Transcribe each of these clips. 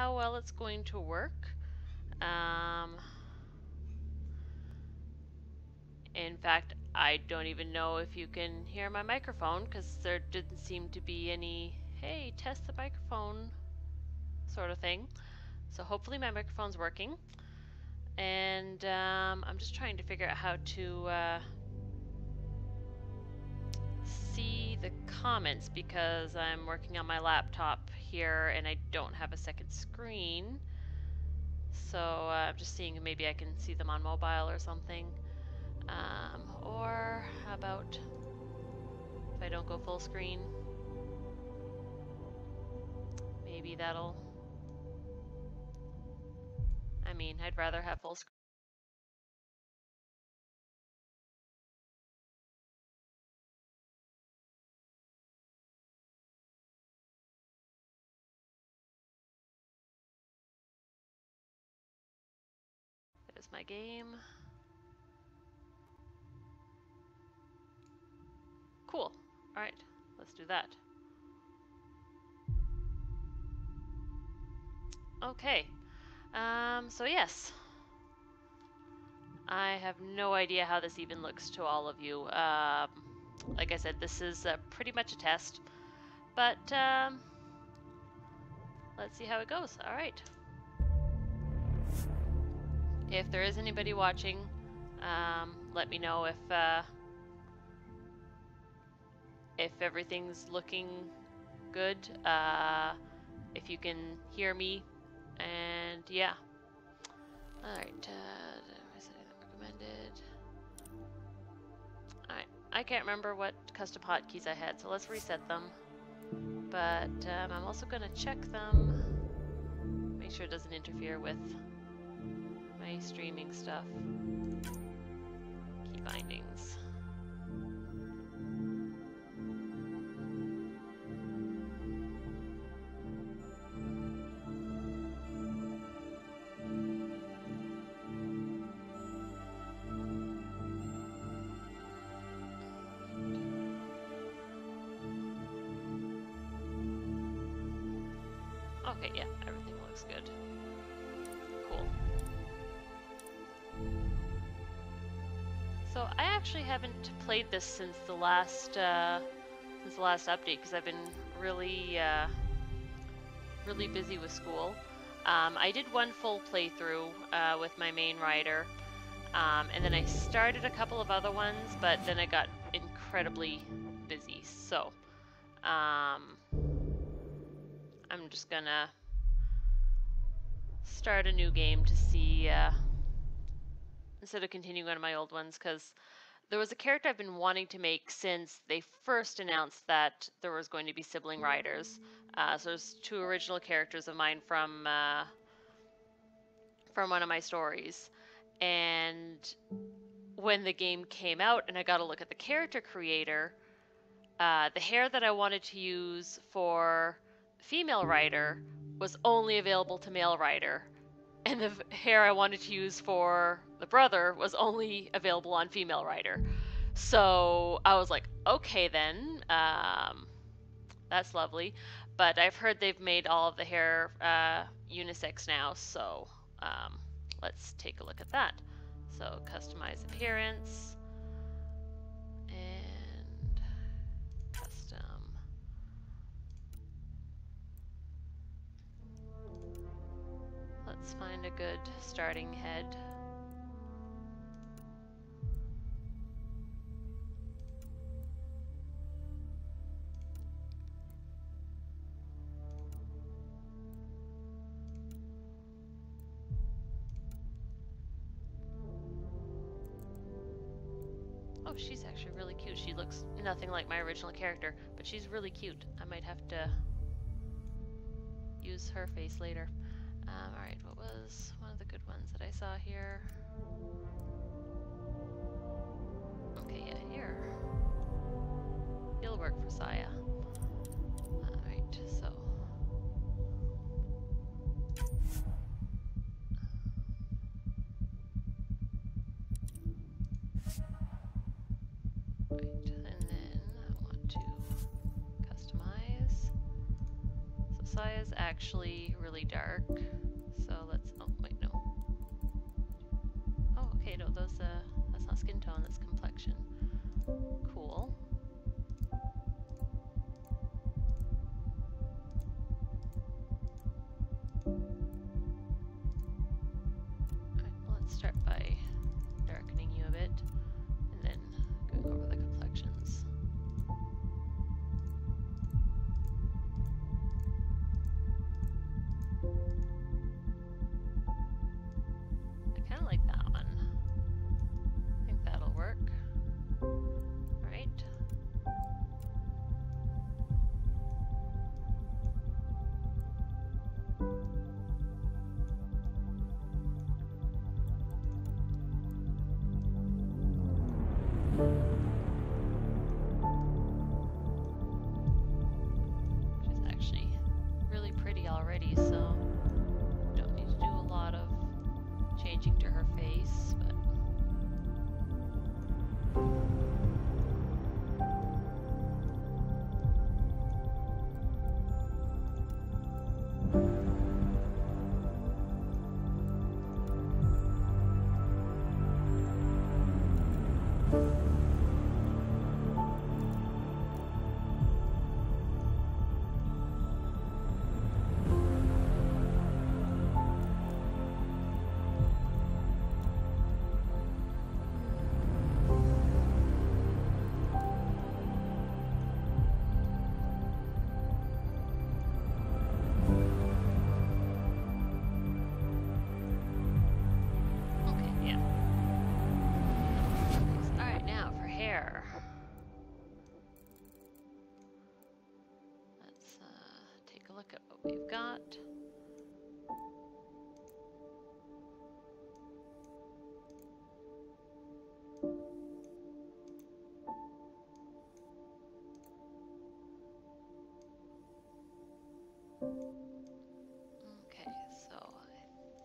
how well it's going to work. In fact, I don't even know if you can hear my microphone because there didn't seem to be any, hey, test the microphone sort of thing. So hopefully my microphone's working. And I'm just trying to figure out how to see the comments because I'm working on my laptop here and I don't have a second screen. So I'm just seeing if maybe I can see them on mobile or something. Or how about if I don't go full screen? Maybe that'll... I mean, I'd rather have full screen. There's my game. Cool. Alright, let's do that. Okay. So yes. I have no idea how this even looks to all of you. Like I said, this is pretty much a test. But let's see how it goes. Alright. If there is anybody watching, let me know if everything's looking good, if you can hear me, and yeah. Alright, recommended. Alright, I can't remember what custom hotkeys I had, so let's reset them. But I'm also going to check them, make sure it doesn't interfere with my streaming stuff. Key bindings. Okay, yeah, everything looks good. Cool. So I actually haven't played this since the last update because I've been really really busy with school. I did one full playthrough with my main rider, and then I started a couple of other ones, but then I got incredibly busy. So I'm just gonna start a new game to see, instead of continuing on my old ones, because there was a character I've been wanting to make since they first announced that there was going to be sibling riders. So there's two original characters of mine from one of my stories, and when the game came out and I got to look at the character creator, the hair that I wanted to use for female rider was only available to male rider, and the hair I wanted to use for the brother was only available on female rider. So I was like, okay then, that's lovely. But I've heard they've made all of the hair unisex now, so let's take a look at that. So customize appearance and custom. Let's find a good starting head. Oh, she's actually really cute. She looks nothing like my original character, but she's really cute. I might have to use her face later. Alright, what was one of the good ones that I saw here? Okay, yeah, here. He'll work for Saya. Alright, so. Right, and then I want to customize. So Saya Saya's actually really dark, so let's. Oh wait, no. Oh, okay, no, those that's not skin tone, that's complexion. Cool. Alright, well, let's start by darkening you a bit, and then going over the complexions. I kind of like that one. I think that'll work. Alright. She's actually really pretty already, so don't need to do a lot of changing to her face, but look at what we've got. Okay, so I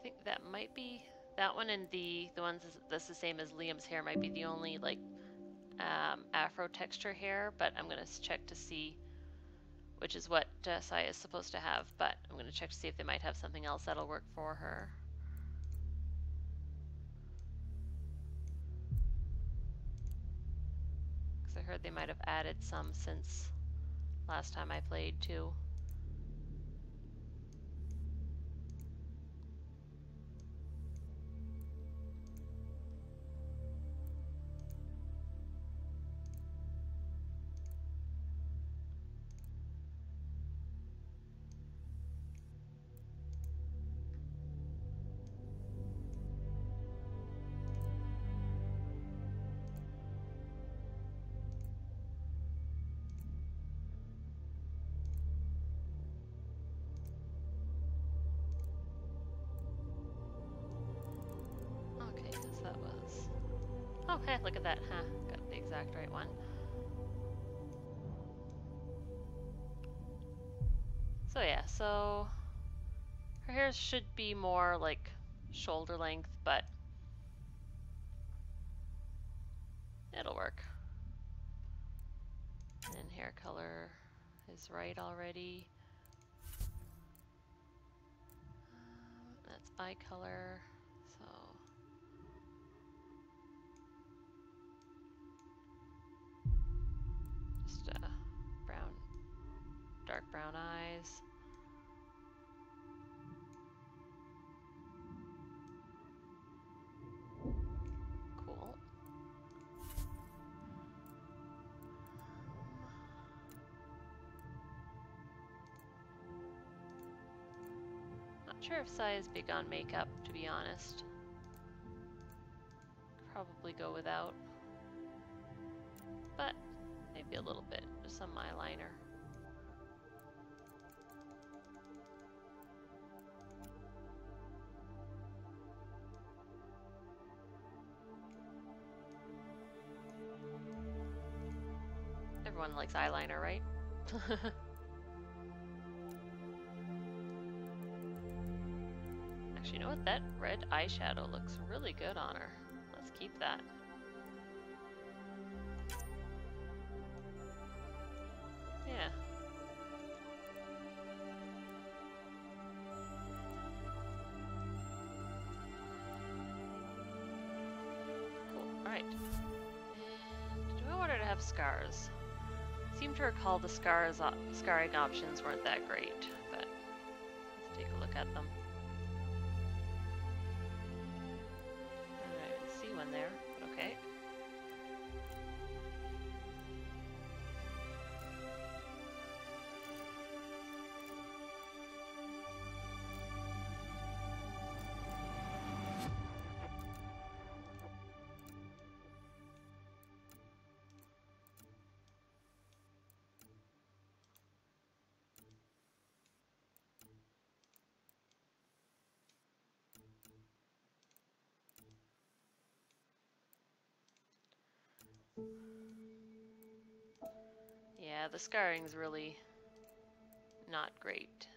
think that might be that one, and the ones that's the same as Liam's hair might be the only like afro texture hair, but I'm gonna check to see which is what Saya is supposed to have, but I'm gonna check to see if they might have something else that'll work for her. Because I heard they might have added some since last time I played too. Oh, hey, look at that, huh? Got the exact right one. So yeah, so her hair should be more like shoulder length, but it'll work. And hair color is right already. That's eye color, so... just brown, dark brown eyes. Cool. Not sure if Saya's big on makeup, to be honest. Probably go without. But maybe a little bit, just some eyeliner. Everyone likes eyeliner, right? Actually, you know what? That red eyeshadow looks really good on her. Let's keep that. Yeah. And do I want her to have scars? I seem to recall the scarring options weren't that great, but let's take a look at them. I didn't see one there, but okay. Yeah, the scarring's really not great.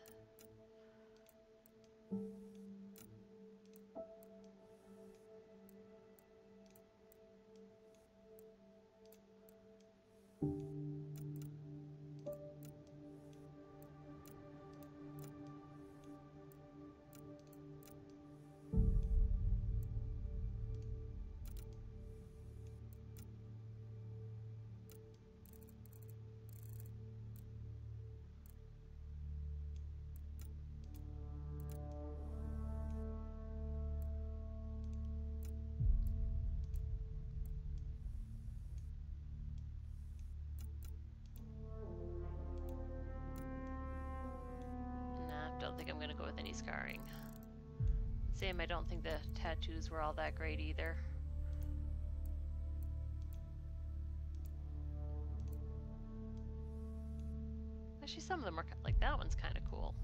Don't think I'm gonna go with any scarring. Same, I don't think the tattoos were all that great either. Actually, some of them are like that one's kind of cool.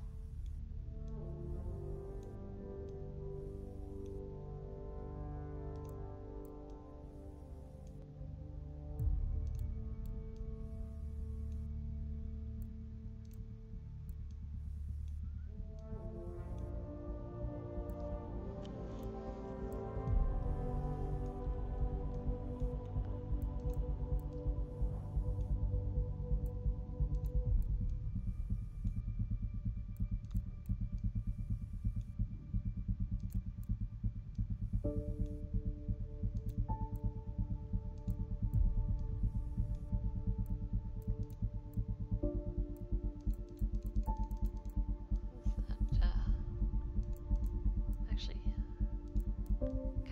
Actually,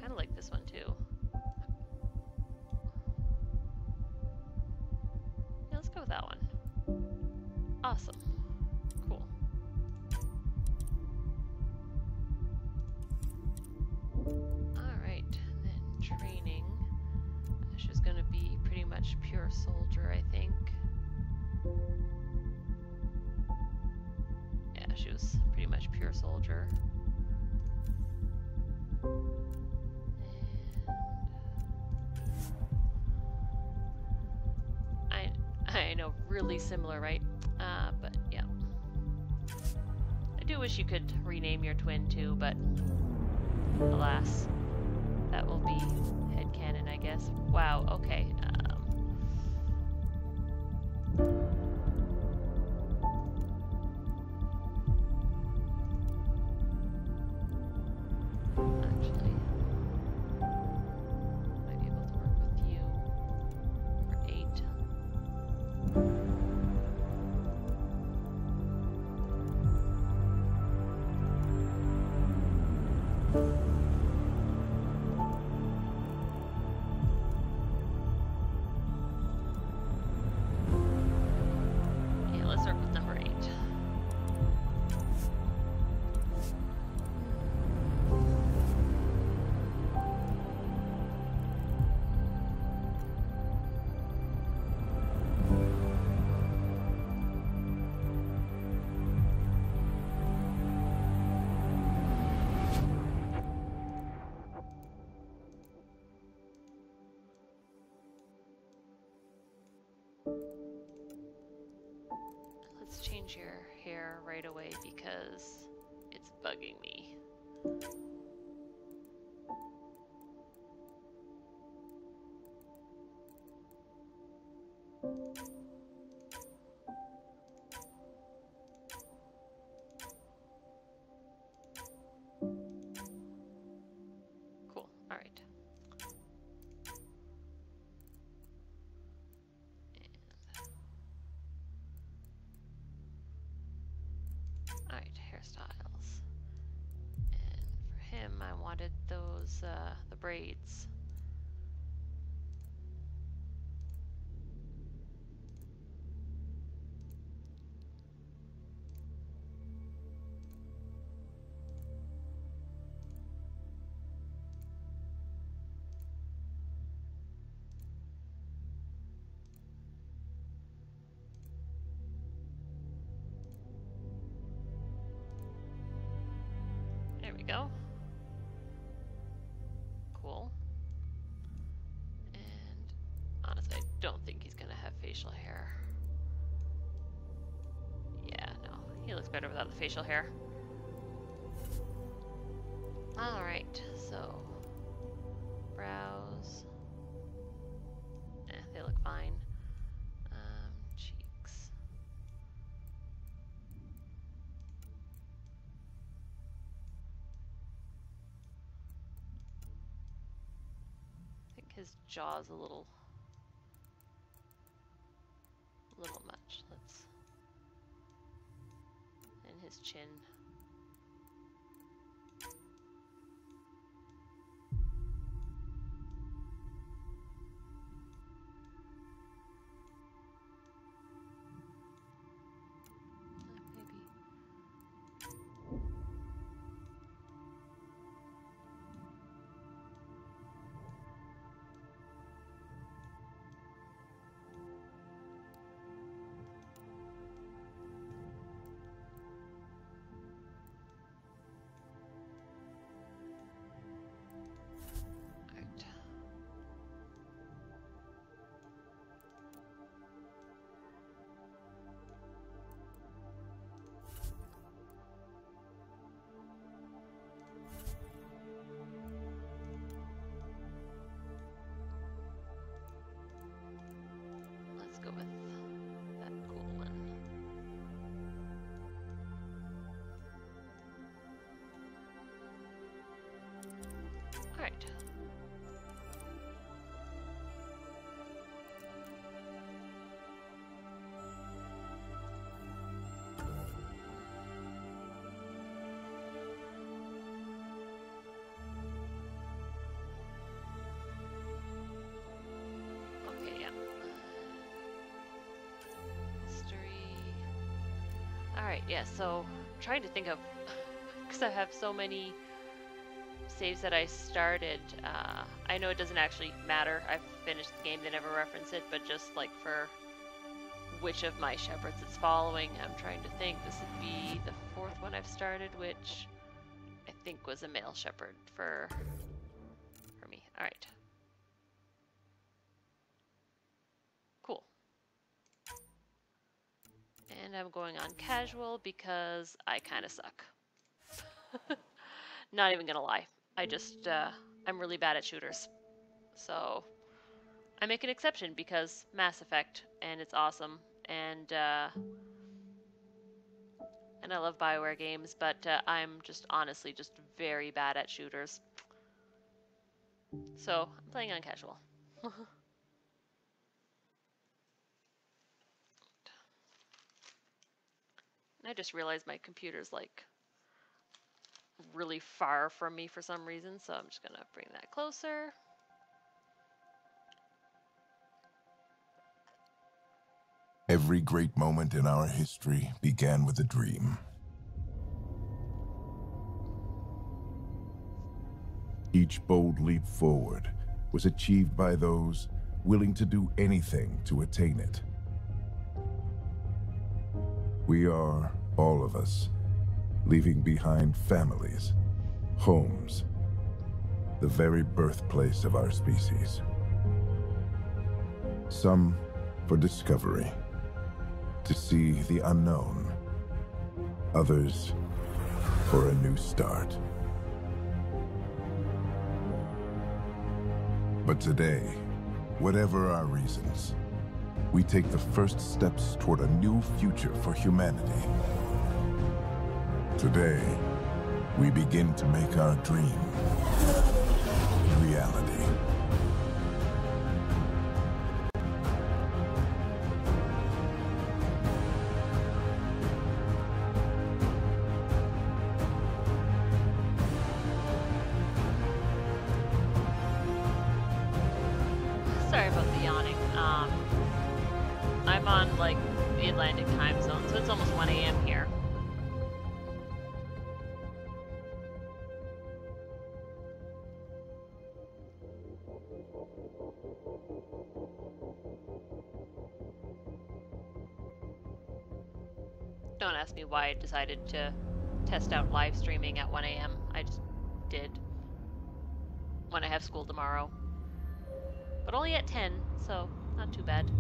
kind of like this one too. Yeah, let's go with that one. Awesome. Cool. Alright, then training. She's gonna be pretty much pure soldier, I think. Yeah, she was pretty much pure soldier. I know, really similar, right? But yeah. I do wish you could rename your twin too, but alas, that will be headcanon, I guess. Wow, okay. Actually, might be able to work with you. Number 8. Yeah, let's work with number 8. Let's change your hair right away because it's bugging me. Cool, all right. hairstyles. And for him, I wanted those, the braids. There we go. Cool. And honestly, I don't think he's gonna have facial hair. Yeah, no. He looks better without the facial hair. Alright, so brows. They look fine. Cheeks. I think his jaw's a little much. And his chin. Go with that cool one. All right. Okay, yeah. Alright, yeah, so I'm trying to think of, because I have so many saves that I started, I know it doesn't actually matter, I've finished the game, they never reference it, but just like for which of my shepherds it's following, I'm trying to think. This would be the fourth one I've started, which I think was a male shepherd for me. Alright. Cool. And I'm going on casual because I kind of suck. Not even gonna lie. I just, I'm really bad at shooters. So I make an exception because Mass Effect, and it's awesome. And I love BioWare games, but I'm just honestly just very bad at shooters. So I'm playing on casual. I just realized my computer's like really far from me for some reason, so I'm just gonna bring that closer. Every great moment in our history began with a dream. Each bold leap forward was achieved by those willing to do anything to attain it. We are, all of us, leaving behind families, homes, the very birthplace of our species. Some for discovery, to see the unknown. Others for a new start. But today, whatever our reasons, we take the first steps toward a new future for humanity. Today, we begin to make our dream reality. Atlantic time zone, so it's almost 1 a.m. here. Don't ask me why I decided to test out live streaming at 1 a.m. I just did. When I have school tomorrow. But only at 10, so not too bad.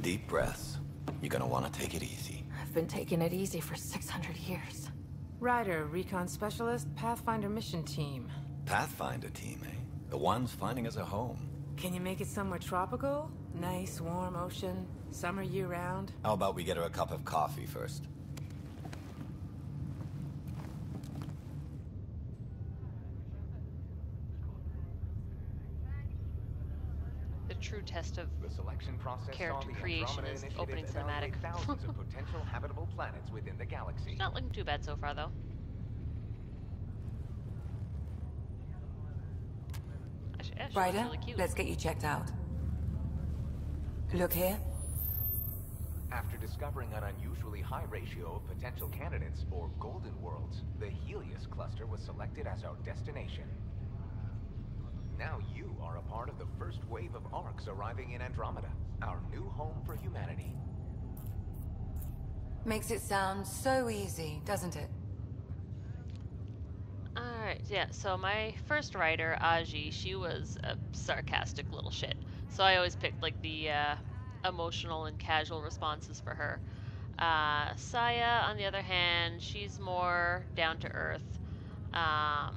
Deep breaths. You're gonna want to take it easy. I've been taking it easy for 600 years. Ryder, recon specialist, Pathfinder mission team. Pathfinder team, eh? The ones finding us a home. Can you make it somewhere tropical? Nice, warm ocean, summer year-round? How about we get her a cup of coffee first? The true test of The selection process character on the creation Andromeda is Initiative opening cinematic. evaluate thousands of potential habitable planets within the galaxy. It's not looking too bad so far, though. Actually, she looks Ryder, really cute. let's get you checked out. Look here. After discovering an unusually high ratio of potential candidates, or golden worlds, the Helios cluster was selected as our destination. Now you are a part of the first wave of arcs arriving in Andromeda, our new home for humanity. Makes it sound so easy, doesn't it? Alright, yeah, so my first writer, Aji, she was a sarcastic little shit. So I always picked, like, the emotional and casual responses for her. Saya, on the other hand, she's more down to earth.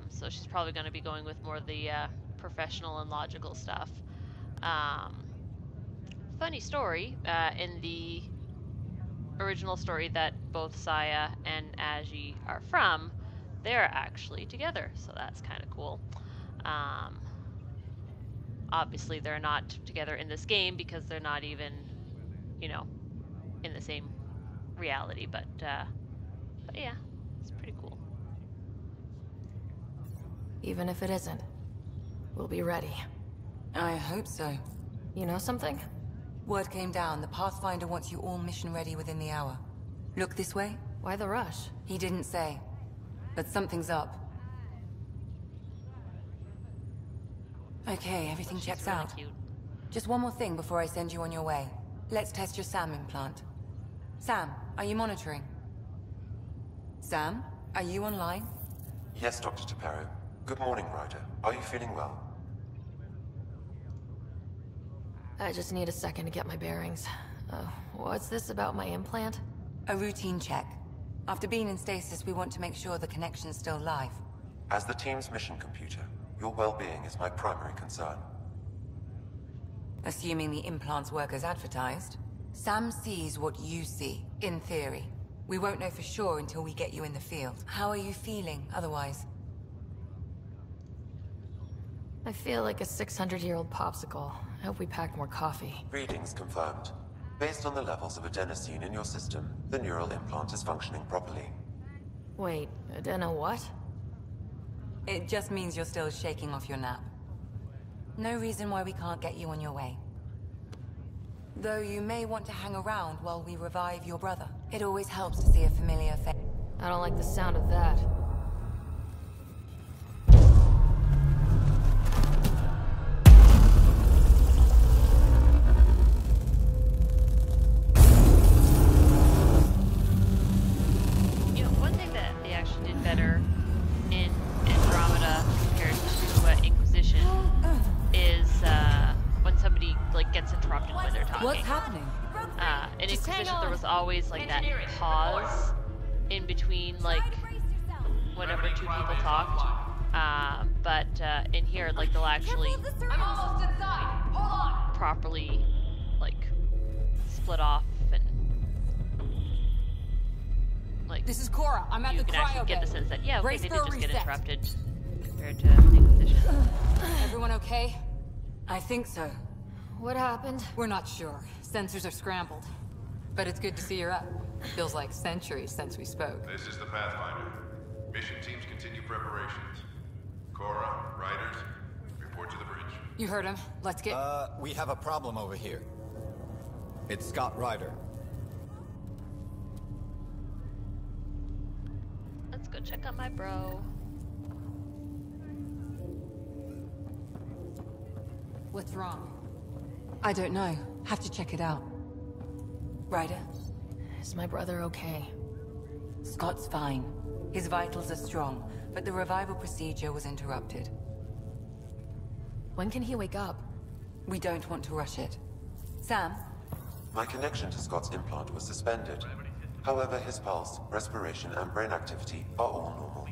So she's probably going to be going with more of the professional and logical stuff. Funny story, in the original story that both Saya and Aji are from, they're actually together, so that's kind of cool. Obviously, they're not together in this game because they're not even, you know, in the same reality, but yeah, it's pretty cool. Even if it isn't, we'll be ready. I hope so. You know something? Word came down. The Pathfinder wants you all mission ready within the hour. Look this way? Why the rush? He didn't say. But something's up. Okay, everything She's checks really out. cute. Just one more thing before I send you on your way. Let's test your SAM implant. Sam, are you monitoring? Sam, are you online? Yes, Dr. Tapero. Good morning, Ryder. Are you feeling well? I just need a second to get my bearings. What's this about my implant? A routine check. After being in stasis, we want to make sure the connection's still live. As the team's mission computer, your well-being is my primary concern. Assuming the implants work as advertised. Sam sees what you see, in theory. We won't know for sure until we get you in the field. How are you feeling, otherwise? I feel like a 600-year-old popsicle. I hope we packed more coffee. Readings confirmed. Based on the levels of adenosine in your system, the neural implant is functioning properly. Wait, adeno what? It just means you're still shaking off your nap. No reason why we can't get you on your way. Though you may want to hang around while we revive your brother. It always helps to see a familiar face. I don't like the sound of that. You know, one thing that they actually did better in Andromeda compared to Inquisition is when somebody like gets interrupted when they're talking. What's happening? In Inquisition, there was always like that pause in between, like whenever two people talked. But in here, like they'll actually properly like split off and like. This is Cora. I'm at you the can actually cryo get the bay. sense that yeah, okay, Brace they for did a just get reset. interrupted compared to Inquisition. Everyone okay? I think so. What happened? We're not sure. Sensors are scrambled. But it's good to see you're up. Feels like centuries since we spoke. This is the Pathfinder. Mission teams continue preparations. Cora, Riders, report to the bridge. You heard him. Let's get... We have a problem over here. It's Scott Ryder. Let's go check on my bro. What's wrong? I don't know. Have to check it out. Ryder? Is my brother okay? Scott's fine. His vitals are strong, but the revival procedure was interrupted. When can he wake up? We don't want to rush it. Sam? My connection to Scott's implant was suspended. However, his pulse, respiration, and brain activity are all normal.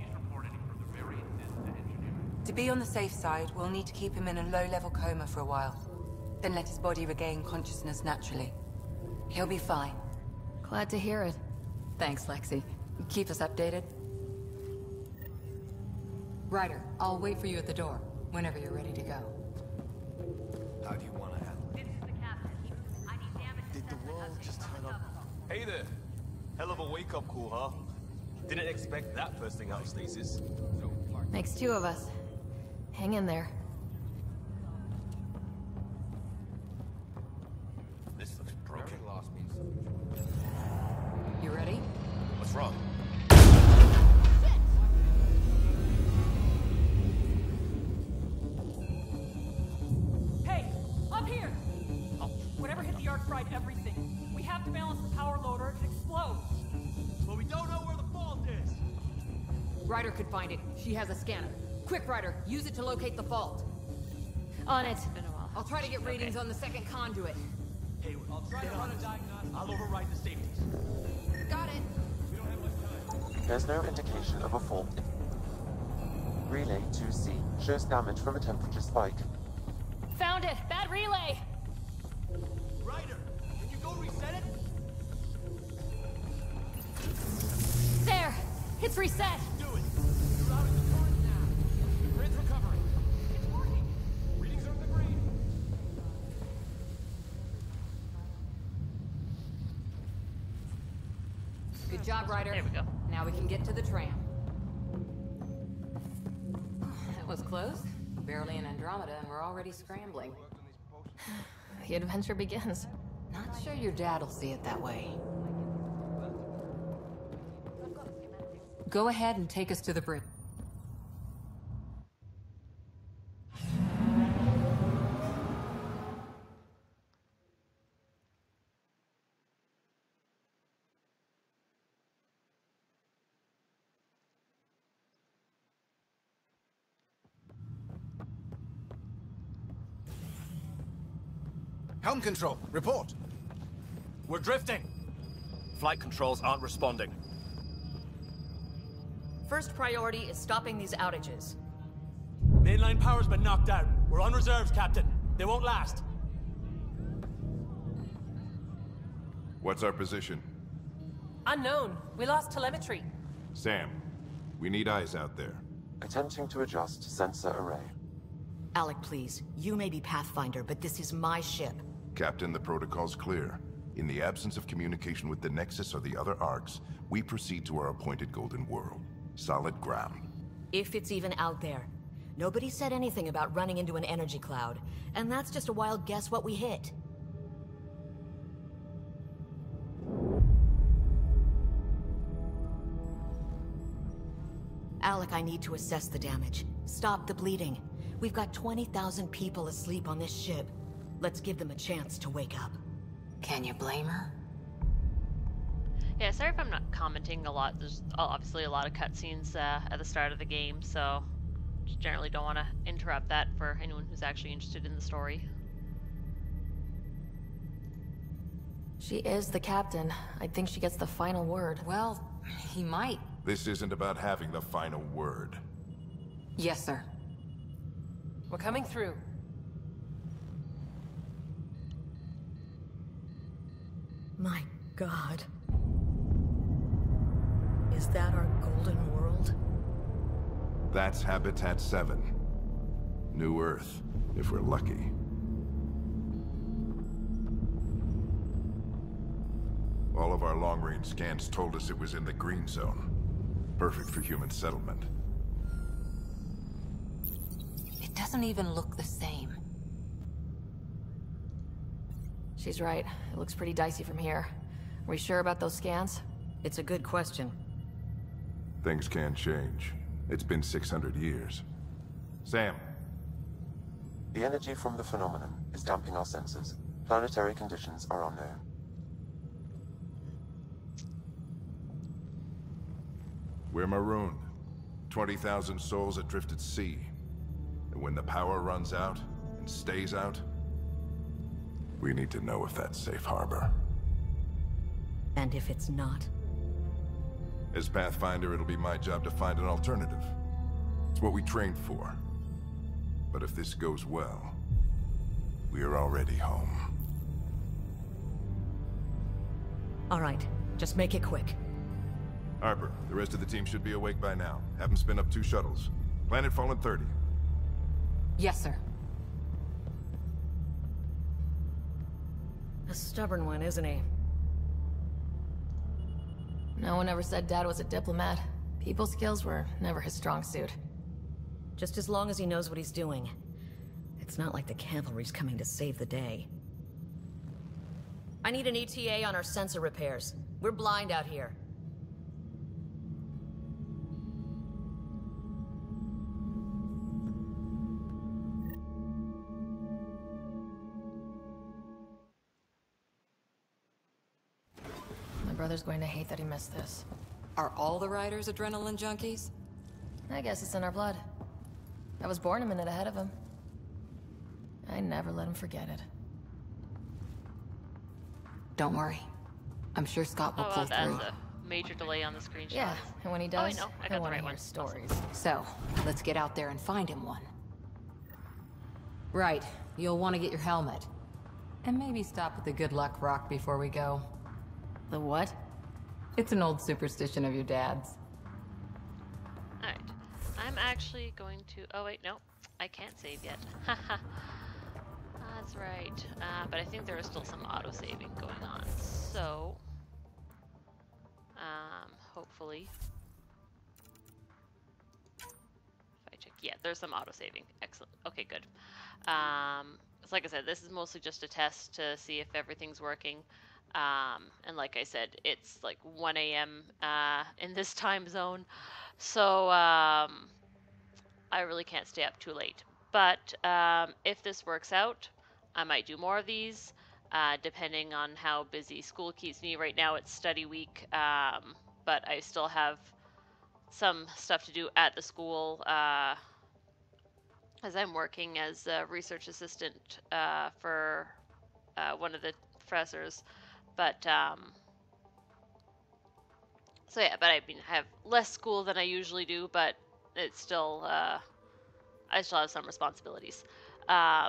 To be on the safe side, we'll need to keep him in a low-level coma for a while. Then let his body regain consciousness naturally. He'll be fine. Glad to hear it. Thanks, Lexi. Keep us updated. Ryder, I'll wait for you at the door, whenever you're ready to go. How do you want to handle it? This is the captain. I need damage. Did the world just turn up? Hey there. Hell of a wake-up call, huh? Didn't expect that first thing out of stasis. Makes two of us. Hang in there. This looks broken. You ready? What's wrong? Hey, up here! Oh, whatever hit the arc fried everything. We have to balance the power load or it explodes. But we don't know where the fault is. Ryder could find it. She has a scanner. Quick, Ryder, use it to locate the fault. On it. It's been a while. I'll try to get readings on the second conduit. Hey, I'll try to run a diagnostic. I'll override the safeties. Got it. We don't have much time. There's no indication of a fault. Relay 2C shows damage from a temperature spike. Found it! Bad relay! Ryder, can you go reset it? There! It's reset! Do it. You're out of the current now. Grid's recovering. It's working. Readings are in the green. Good job, Ryder. There we go. Now we can get to the tram. That was close. Barely in Andromeda, and we're already scrambling. The adventure begins. Not sure your dad'll see it that way. Go ahead and take us to the bridge. Helm control, report. We're drifting. Flight controls aren't responding. First priority is stopping these outages. Mainline power's been knocked out. We're on reserves, Captain. They won't last. What's our position? Unknown. We lost telemetry. Sam, we need eyes out there. Attempting to adjust sensor array. Alec, please. You may be Pathfinder, but this is my ship. Captain, the protocol's clear. In the absence of communication with the Nexus or the other arcs, we proceed to our appointed golden world. Solid ground. If it's even out there. Nobody said anything about running into an energy cloud, and that's just a wild guess what we hit. Alec, I need to assess the damage. Stop the bleeding. We've got 20,000 people asleep on this ship. Let's give them a chance to wake up. Can you blame her? Yeah, sorry if I'm not commenting a lot. There's obviously a lot of cutscenes at the start of the game, so just generally don't want to interrupt that for anyone who's actually interested in the story. She is the captain. I think she gets the final word. Well, he might. This isn't about having the final word. Yes, sir. We're coming through. My God. Is that our golden world? That's Habitat 7. New Earth, if we're lucky. All of our long-range scans told us it was in the green zone. Perfect for human settlement. It doesn't even look the same. She's right. It looks pretty dicey from here. Are we sure about those scans? It's a good question. Things can change. It's been 600 years. Sam. The energy from the phenomenon is damping our senses. Planetary conditions are unknown. We're marooned. 20,000 souls adrift at sea. And when the power runs out, and stays out, we need to know if that's safe harbor. And if it's not? As Pathfinder, it'll be my job to find an alternative. It's what we trained for. But if this goes well, we are already home. All right, just make it quick. Harper, the rest of the team should be awake by now. Have them spin up 2 shuttles. Planet Fallen 30. Yes, sir. A stubborn one, isn't he? No one ever said Dad was a diplomat. People skills were never his strong suit. Just as long as he knows what he's doing. It's not like the cavalry's coming to save the day. I need an ETA on our sensor repairs. We're blind out here. My brother's going to hate that he missed this. Are all the riders adrenaline junkies? I guess it's in our blood. I was born a minute ahead of him. I never let him forget it. Don't worry. I'm sure Scott will pull that's through. a major delay on the screenshot. Yeah, and when he does, oh, I he'll got the want to right hear one. stories. So, let's get out there and find him one. Right. You'll want to get your helmet. And maybe stop at the good luck rock before we go. The what? It's an old superstition of your dad's. Alright. I'm actually going to... Oh, wait, no. I can't save yet. Haha. That's right. But I think there is still some auto-saving going on. So... hopefully... If I check... Yeah, there's some auto-saving. Excellent. Okay, good. It's like I said, this is mostly just a test to see if everything's working. And like I said, it's like 1 a.m. In this time zone. So, I really can't stay up too late. But if this works out, I might do more of these, depending on how busy school keeps me. Right now it's study week, but I still have some stuff to do at the school, as I'm working as a research assistant for one of the professors. But, so yeah, but I mean, I have less school than I usually do, but it's still, I still have some responsibilities. Yeah,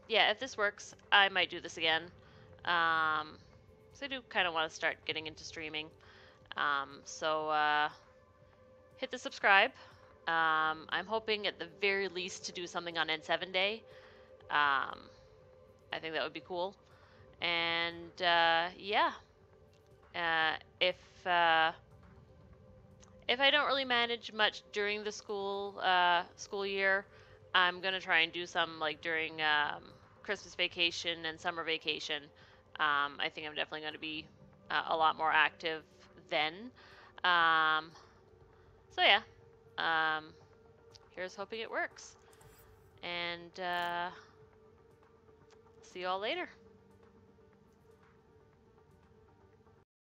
if this works, I might do this again. So I do kind of want to start getting into streaming. Hit the subscribe. I'm hoping at the very least to do something on N7 Day. I think that would be cool. And yeah, if I don't really manage much during the school year, I'm gonna try and do some like during Christmas vacation and summer vacation. I think I'm definitely going to be a lot more active then. Um, so yeah, here's hoping it works. And see you all later.